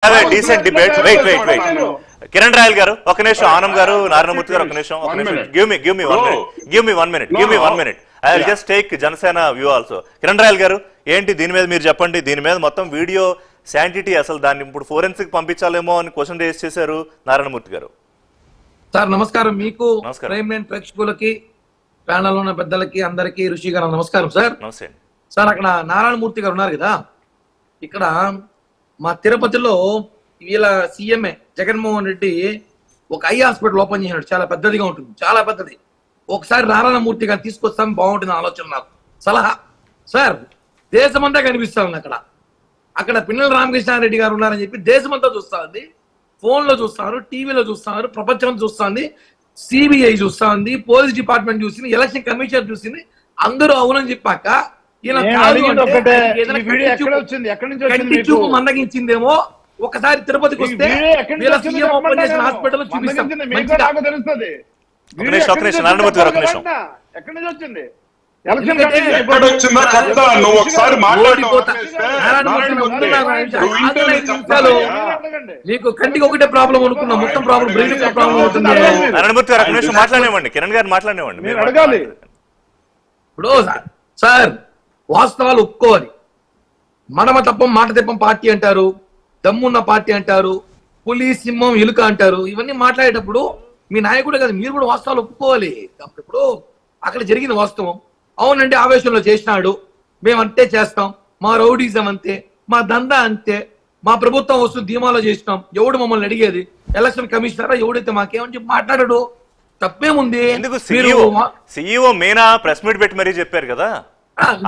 Decent debate. Wait Kiran Royal garu ఒక నిమిషం, ఆనం గారు, నారాయణమూర్తి గారు ఒక నిమిషం. Give me one minute. I will just take Janasena view also. Kiran Royal garu ఏంటి దీని మీద మీరు చెప్పండి. దీని మీద మొత్తం వీడియో శాంటిటీ, అసలు దాన్ని ఇప్పుడు ఫోరెన్సిక్ పంపించాలేమో అని క్వశ్చన్ రేస్ చేశారు నారాయణమూర్తి గారు. సార్ నమస్కారం మీకు, ప్రేక్షకులకి, ప్యానల్ ఉన్న పెద్దలకి అందరికి, ఋషి గారు నమస్కారం సార్. నమస్తే సార్. అక్కడ నారాయణమూర్తి గారు ఉన్నారు కదా, ఇక్కడ మా తిరుపతిలో వీళ్ళ సీఎంఏ జగన్మోహన్ రెడ్డి ఒక ఐ హాస్పిటల్ ఓపెన్ చేసినాడు. చాలా పెద్దదిగా ఉంటుంది, చాలా పెద్దది. ఒకసారి నారాయణమూర్తి గారు తీసుకొస్తాం బాగుంటుంది ఆలోచన, నాకు సలహా. సార్ దేశమంతా కనిపిస్తుంది అక్కడ పిన్నెల రామకృష్ణారెడ్డి గారు ఉన్నారని చెప్పి దేశమంతా చూస్తా ఉంది, ఫోన్లో చూస్తున్నారు, టీవీలో చూస్తున్నారు, ప్రపంచం చూస్తుంది, సిబిఐ చూస్తా ఉంది, పోలీస్ డిపార్ట్మెంట్ చూసింది, ఎలక్షన్ కమిషన్ చూసింది. అందరూ అవునని చెప్పాక మందగించిందేమో. ఒకసారి తిరుపతికి వస్తే హాస్పిటల్ చూపిస్తాం. నీకు కంటికి ఒకటే ప్రాబ్లం అనుకున్నా, మొత్తం ప్రాబ్లం బ్రెయిన్ ప్రాబ్లం అవుతుంది. మాట్లాడేవండి, కిరణ్ గారు మాట్లాడేవండి. ఇప్పుడు సార్ వాస్తవాలు ఒప్పుకోవాలి. మనమ తప్పం మాట తప్పం పార్టీ అంటారు, దమ్మున్న పార్టీ అంటారు, పులి సింహం ఎలుక అంటారు. ఇవన్నీ మాట్లాడేటప్పుడు మీ నాయకుడే కదా, మీరు కూడా వాస్తవాలు ఒప్పుకోవాలి. ఇప్పుడు అక్కడ జరిగిన వాస్తవం, అవునండి ఆవేశంలో చేసినాడు, మేమంతే చేస్తాం, మా రౌడీజం అంతే, మా దందా అంతే, మా ప్రభుత్వం వస్తుంది ధీమాలో చేసినాం, ఎవడు మమ్మల్ని అడిగేది, ఎలక్షన్ కమిషనరా ఎవడైతే మాకేమని చెప్పి మాట్లాడాడు, తప్పేముంది? సీఈఓ మీనా ప్రెస్ మీట్ పెట్టి మరీ చెప్పారు కదా,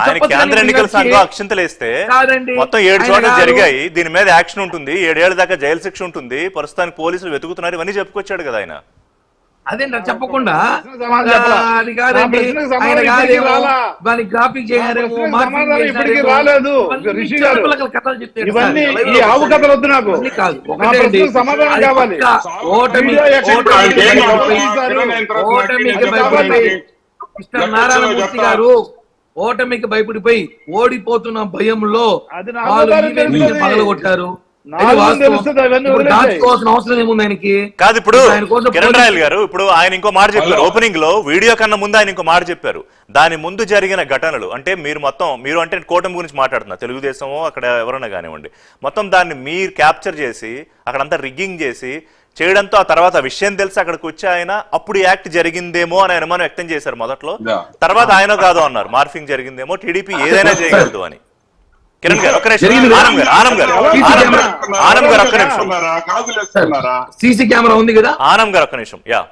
ఆయన కేంద్ర ఎన్నికల సంఘం అక్షింతలు వేస్తే మొత్తం 7 చోట్ల జరిగాయి, దీని మీద యాక్షన్ ఉంటుంది, 7 ఏళ్ల దాకా జైలు శిక్ష ఉంటుంది, ప్రస్తుతానికి పోలీసులు వెతుకుతున్నారు, ఇవన్నీ చెప్పుకొచ్చాడు కదా ఆయన. అదే చెప్పకుండా గ్రాఫిక్ నారాయణమూర్తి గారు ఓటమికి భయపడిపోయి ఓడిపోతున్న భయంలో పగలగొట్టారు. కాదు ఇప్పుడు కిరణ్ రాయల్ గారు, ఇప్పుడు ఆయన ఇంకో మాట చెప్పారు ఓపెనింగ్ లో, వీడియో కన్నా ముందు ఆయన ఇంకో మాట చెప్పారు. దాని ముందు జరిగిన ఘటనలు అంటే మీరు అంటే కూటమి గురించి మాట్లాడుతున్నారు, తెలుగుదేశమో అక్కడ ఎవరైనా కానివ్వండి, మొత్తం దాన్ని మీరు క్యాప్చర్ చేసి అక్కడంతా రిగ్గింగ్ చేసి చేయడంతో ఆ తర్వాత విషయం తెలిసి అక్కడికి వచ్చి ఆయన అప్పుడు యాక్ట్ జరిగిందేమో అని అనుమానం వ్యక్తం చేశారు మొదట్లో. తర్వాత ఆయన కాదు అన్నారు, మార్ఫింగ్ జరిగిందేమో, టీడీపీ ఏదైనా చేయగలదు అని. కిరణ్ గారు ఒక్క నిమిషం, ఆనం గారు ఒక్క నిమిషం, సీసీ కెమెరా ఉంది కదా, ఆనం గారు ఒక్క నిమిషం. యా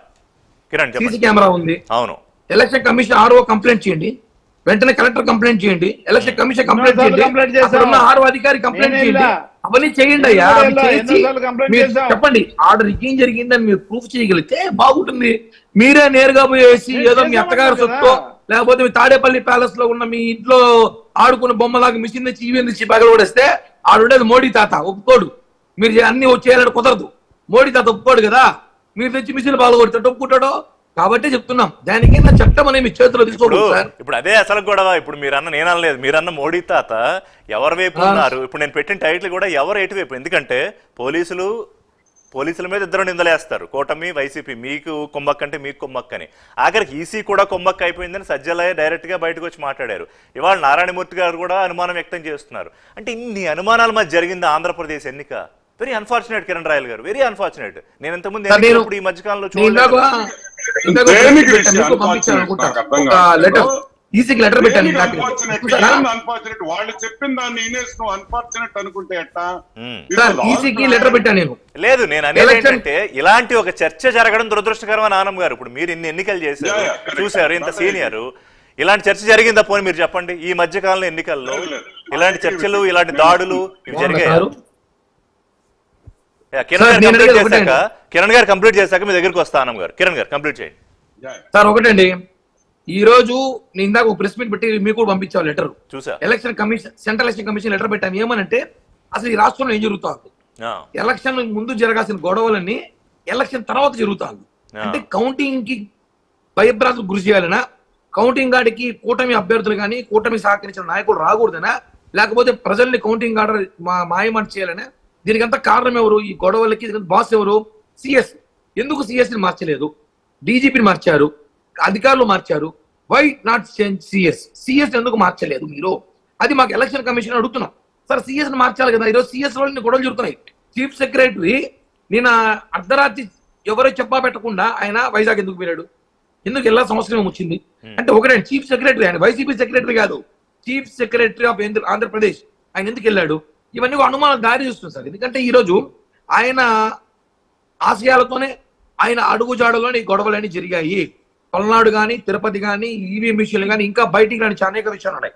కిరణ్, సీసీ కెమెరా ఉంది. అవును, ఎలక్షన్ కమిషన్ ఆర్ఓ కంప్లైంట్ చేయండి, వెంటనే కలెక్టర్ కంప్లైంట్ చేయండి, ఎలక్షన్ కమిషన్ కంప్లైంట్ చేయండి, ఆర్ఓ అధికారి కంప్లైంట్ చేయండి, అవన్నీ చేయండి అయ్యా. చెప్పండి ఆర్డర్ ఏం జరిగిందని మీరు ప్రూఫ్ చేయగలిగితే బాగుంటుంది. మీరే నేరుగా పోయేసి ఏదో మీ అత్తగారు సొత్తు, లేకపోతే మీ తాడేపల్లి ప్యాలెస్ లో ఉన్న మీ ఇంట్లో ఆడుకున్న బొమ్మలాగా మిషన్ తెచ్చి ఈవెన్ తెచ్చి పగలగొడేస్తే ఆడుండేది మోడీ తాత, ఒప్పుకోడు. మీరు అన్ని చేయాలని కుదరదు, మోడీ తాత ఒప్పుకోడు కదా. మీరు తెచ్చి మిషన్ పగలగొడతాడు, ఒప్పుకుంటాడో. కాబట్టి చెప్తున్నాం, దానికి నా చట్టం అనేది మీ చేతిలో తీసుకోకూడదు సార్. ఇప్పుడు అదే అసలు గొడవ. ఇప్పుడు మీరన్న నేనలేదు, మీరన్న మోడీ తాత ఎవరి వైపు ఉన్నారు. ఇప్పుడు నేను పెట్టిన టైటిల్ కూడా ఎవరు ఎటువైపు, ఎందుకంటే పోలీసుల మీద ఇద్దరు నిందలేస్తారు, కూటమి వైసీపీ, మీకు కొమ్మక్క అంటే మీకు కొమ్మక్క అని. ఆఖరికి ఈసీ కూడా కొమ్మక్క అయిపోయిందని సజ్జలయ్య డైరెక్ట్ గా బయటకు వచ్చి మాట్లాడారు. ఇవాళ నారాయణమూర్తి గారు కూడా అనుమానం వ్యక్తం చేస్తున్నారు. అంటే ఇన్ని అనుమానాల మధ్య జరిగింది ఆంధ్రప్రదేశ్ ఎన్నిక. వెరీ అన్ఫార్చునేట్ కిరణ్ రాయల్ గారు, వెరీ అన్ఫార్చునేట్. నేను ఇంతకుముందు ఎన్నికప్పుడు ఈ మధ్యకాలంలో చూడలేదు. ఈసీకి లెటర్ పెట్టాను. వాళ్ళు చెప్పిన దాన్ని అన్ఫార్చునేట్ అనుకుంటే ఎట్టా? ఈసీకి లెటర్ పెట్టాను నేను. లేదు, నేను అనేది ఏంటంటే ఇలాంటి ఒక చర్చ జరగడం దురదృష్టకరం అని ఆనం గారు. ఇప్పుడు మీరు ఇన్ని ఎన్నికలు చేశారు, చూశారు, ఇంత సీనియర్, ఇలాంటి చర్చ జరిగిందా పోనీ మీరు చెప్పండి. ఈ మధ్యకాలంలో ఎన్నికల్లో ఇలాంటి చర్చలు, ఇలాంటి దాడులు ఇవి జరిగాయి. కిరణ్ గారు కంప్లీట్ చేశాక మీ దగ్గరికి వస్తా. ఆనం గారు, కిరణ్ గారు కంప్లీట్ చేయండి సార్. ఒకటండి, ఈ రోజు నేను ఇందాక ఒక ప్రెస్ మీట్ పెట్టి మీకు కూడా పంపించాను లెటర్. చూసా, election commission, central election commission letter పెట్టాను. ఏమనంటే అసలు ఈ రాష్ట్రంలో ఏం జరుగుతుంది, ఎలక్షన్ ముందు జరగాల్సిన గొడవలన్నీ ఎలక్షన్ తర్వాత జరుగుతుంది. అంటే కౌంటింగ్ కి భయభ్రాంతులకు గురి చేయాలనా, కౌంటింగ్ గాడికి కూటమి అభ్యర్థులు కానీ కూటమి సహకరించిన నాయకుడు రాకూడదనా, లేకపోతే ప్రజల్ని కౌంటింగ్ ఆర్డర్ మాయమాట చేయాలనే దీనికి అంతా కారణం ఎవరు? ఈ గొడవలకి బాస్ ఎవరు? సిఎస్. ఎందుకు సిఎస్ ని మార్చలేదు? డీజీపీని మార్చారు, అధికారులు మార్చారు. Why not change CS? CS ఎందుకు మార్చలేదు మీరు? అది మాకు ఎలక్షన్ కమిషన్ అడుగుతున్నాం. సార్ సిఎస్ ని మార్చాలి కదా. ఈరోజు సిఎస్ వాళ్ళు గొడవలు జరుగుతున్నాయి. చీఫ్ సెక్రటరీ నేను అర్ధరాత్రి ఎవరో చెప్పా పెట్టకుండా ఆయన వైజాగ్ ఎందుకు వెళ్ళాడు? ఎందుకు వెళ్ళాల్సిన అవసరం వచ్చింది? అంటే ఒకటే చీఫ్ సెక్రటరీ, ఆయన వైసీపీ సెక్రటరీ కాదు, చీఫ్ సెక్రటరీ ఆఫ్ ఆంధ్రప్రదేశ్. ఆయన ఎందుకు వెళ్ళాడు? ఇవన్నీ అనుమానాలు దారి చూస్తుంది సార్. ఎందుకంటే ఈరోజు ఆయన ఆశయాలతోనే, ఆయన అడుగుజాడలోనే ఈ గొడవలన్నీ జరిగాయి. పల్నాడు కానీ, తిరుపతి కానీ, ఈవీఎం విషయాలు కానీ, ఇంకా బయటికి రాని అనేక విషయాలు ఉన్నాయి.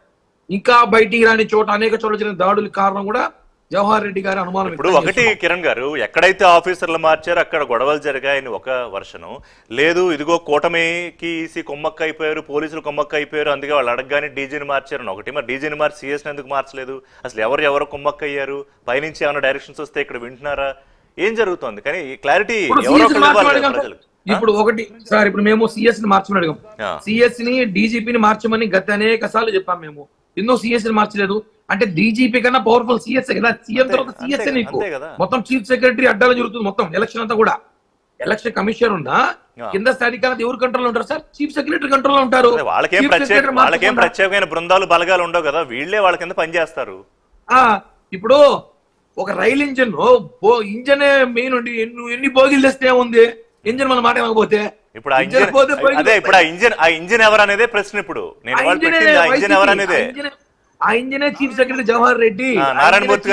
ఇంకా బయటికి రాని చోట అనేక చోట్ల జరిగిన దాడులకు కారణం కూడా జవహర్ రెడ్డి గారి అనుమానం. ఇప్పుడు ఒకటి కిరణ్ గారు, ఎక్కడైతే ఆఫీసర్లు మార్చారో అక్కడ గొడవలు జరిగాయని ఒక వర్షను, లేదు ఇదిగో కూటమికి ఈసీ కొమ్మక్క అయిపోయారు, పోలీసులు కొమ్మక్క అయిపోయారు, అందుకే వాళ్ళు అడగగానే డీజీని మార్చారని ఒకటి. మరి డీజీని మార్చి సిఎస్ని ఎందుకు మార్చలేదు? అసలు ఎవరు కొమ్మక్క అయ్యారు? పైనుంచి ఏమైనా డైరెక్షన్స్ వస్తే ఇక్కడ వింటున్నారా? ఏం జరుగుతుంది? కానీ క్లారిటీ ఇప్పుడు ఒకటి సార్, ఇప్పుడు మేము సిఎస్ ని మార్చమని అడిగాం. సిఎస్ ని డీజీపీని మార్చమని గత అనేక సార్లు చెప్పాం మేము. ఎందుకు సిఎస్ ని మార్చలేదు అంటే డీజీపీ కన్నా పవర్ఫుల్ సిఎస్ కదా. సీఎం తర్వాత సిఎస్ నీకు మొత్తం చీఫ్ సెక్రటరీ అడ్డాలో జరుగుతుంది మొత్తం ఎలక్షన్ అంతా కూడా. ఎలక్షన్ కమిషన్ ఉన్నా కింద స్థాయి ఎవరు కంట్రోల్ ఉంటారు సార్? చీఫ్ సెక్రటరీ కంట్రోల్ ఉంటారు. వాళ్ళకేం ప్రత్యేకమైన బృందాలు బలగాలు ఉండవు కదా, వీళ్ళే వాళ్ళ కింద పనిచేస్తారు. ఇప్పుడు ఒక రైల్ ఇంజన్ ఇంజనే మెయిన్ ఉండి ఎన్ని బోగిలు తెస్తే ఉంది ఇంజన్ మన మాట ఏమకపోతే ఇప్పుడు ఆ ఇంజన్ ఎవరు అనేది ప్రశ్న. ఇప్పుడు నేను ఇంజన్ ఎవరు అనేది ఆ ఇంజనే చీఫ్ సెక్రటరీ జవహర్ రెడ్డి, నారాయణమూర్తి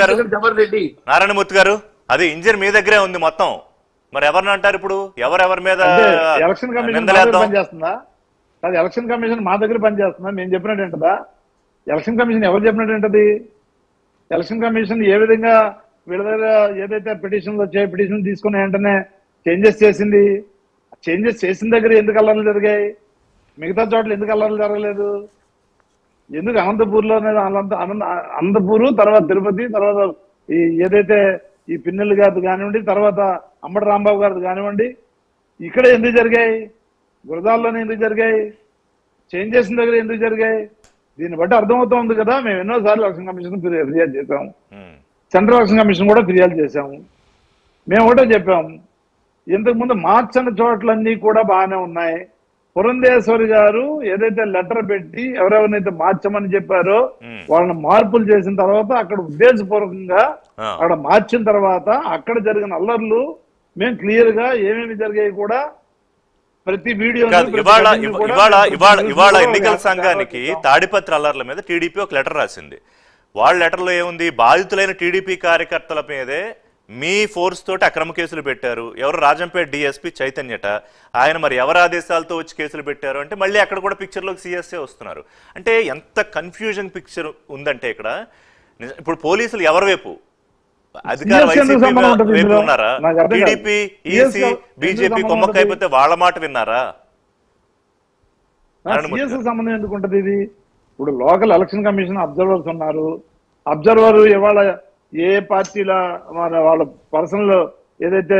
గారు. అది ఇంజన్ మీ దగ్గరే ఉంది మొత్తం. మరి ఎవరిని అంటారు ఇప్పుడు? ఎవరెవరి మీద ఎలక్షన్ కమిషన్ పనిచేస్తుందా? అది ఎలక్షన్ కమిషన్ మా దగ్గర పనిచేస్తుందా? మేము చెప్పినట్టు ఏంటదా? ఎలక్షన్ కమిషన్ ఎవరు చెప్పినట్టు ఏంటది? ఎలక్షన్ కమిషన్ ఏ విధంగా వీళ్ళ దగ్గర ఏదైతే పిటిషన్లు వచ్చాయి, పిటిషన్ తీసుకుని వెంటనే చేంజెస్ చేసింది. చేంజెస్ చేసిన దగ్గర ఎందుకు అల్లర్లు జరిగాయి? మిగతా చోట్ల ఎందుకు అల్లర్లు జరగలేదు? ఎందుకు అనంతపూర్లో అనంతపూరు, తర్వాత తిరుపతి, తర్వాత ఈ ఏదైతే ఈ పిన్నెల్లి గారిది కానివ్వండి, తర్వాత అంబటి రాంబాబు గారిది కానివ్వండి, ఇక్కడ ఎందుకు జరిగాయి? గురదాల్లోనే ఎందుకు జరిగాయి? చేంజ్ చేసిన దగ్గర ఎందుకు జరిగాయి? దీన్ని బట్టి అర్థమవుతోంది కదా. మేము ఎన్నోసార్లు ఎలక్షన్ కమిషన్ ఫిర్యాదు చేశాము, సెంట్రల్ ఎలక్షన్ కమిషన్ కూడా ఫిర్యాదు చేశాము. మేము ఒకటే చెప్పాము, ఇంతకుముందు మార్చని చోట్లన్నీ కూడా బాగానే ఉన్నాయి. పురంధేశ్వరి గారు ఏదైతే లెటర్ పెట్టి ఎవరెవరినైతే మార్చమని చెప్పారో వాళ్ళని మార్పులు చేసిన తర్వాత అక్కడ ఉద్దేశపూర్వకంగా అక్కడ మార్చిన తర్వాత అక్కడ జరిగిన అల్లర్లు మేము క్లియర్ గా ఏమేమి జరిగాయి కూడా ప్రతి వీడియో. ఇవాళ ఎన్నికల సంఘానికి తాడిపత్రి అల్లర్ల మీద టీడీపీ ఒక లెటర్ రాసింది. వాళ్ళ లెటర్లో ఏముంది? బాధితులైన టీడీపీ కార్యకర్తల మీదే మీ ఫోర్స్ తోటి అక్రమ కేసులు పెట్టారు. ఎవరు? రాజంపేట డిఎస్పీ చైతన్యట. ఆయన మరి ఎవరి ఆదేశాలతో వచ్చి కేసులు పెట్టారు అంటే మళ్ళీ అక్కడ కూడా పిక్చర్లోకి సిఎస్ఏ వస్తున్నారు. అంటే ఎంత కన్ఫ్యూజన్ పిక్చర్ ఉందంటే ఇక్కడ. ఇప్పుడు పోలీసులు ఎవరి వైపు? అధికార వైసీపీ వైపు ఉన్నారా? టీడీపీ, ఈసీ, బీజేపీ కొమ్మక్క అయిపోతే వాళ్ళ మాట విన్నారా? సంబంధం ఎందుకు ఉంటది ఇది? ఇప్పుడు లోకల్ ఎలక్షన్ కమిషన్ అబ్జర్వర్స్ ఉన్నారు. అబ్జర్వర్ ఇవాళ ఏ పార్టీల వాళ్ళ పర్సనల్ ఏదైతే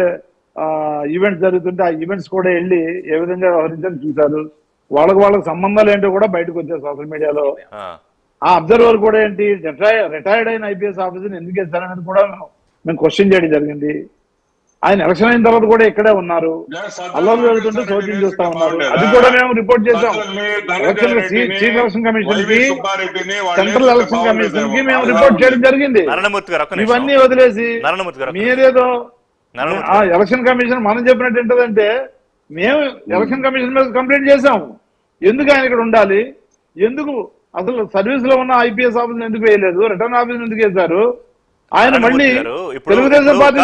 ఈవెంట్స్ జరుగుతుంటే ఆ ఈవెంట్స్ కూడా వెళ్ళి ఏ విధంగా వ్యవహరించాలని చూశారు. వాళ్ళకి సంబంధాలు ఏంటో కూడా బయటకు వచ్చాయి సోషల్ మీడియాలో. ఆ అబ్జర్వర్ కూడా ఏంటి రిటైర్డ్ అయిన ఐపీఎస్ ఆఫీసర్ ఎందుకు వేస్తారనేది కూడా మేము క్వశ్చన్ చేయడం జరిగింది. ఆయన ఎలక్షన్ అయిన తర్వాత కూడా ఇక్కడే ఉన్నారు, అల్లర్లు జరుగుతుంటే చోద్యం చూస్తా ఉన్నారు. అది కూడా మేము రిపోర్ట్ చేశాం చీఫ్ ఎలక్షన్ కమిషన్ కి, సెంట్రల్ ఎలక్షన్ కమిషన్ కి మేము రిపోర్ట్ చేయడం జరిగింది. ఇవన్నీ వదిలేసి మీరేదో ఎలక్షన్ కమిషన్ మనం చెప్పినట్టు ఏంటంటే మేము ఎలక్షన్ కమిషన్ మీద కంప్లైంట్ చేశాము. ఎందుకు ఆయన ఇక్కడ ఉండాలి? ఎందుకు అసలు సర్వీస్ లో ఉన్న ఐపీఎస్ ఆఫీసర్ ఎందుకు వేయలేదు? రిటర్న్ ఆఫీసర్ ఎందుకు వేశారు? ఆయన మళ్ళీ తెలుగుదేశం పార్టీ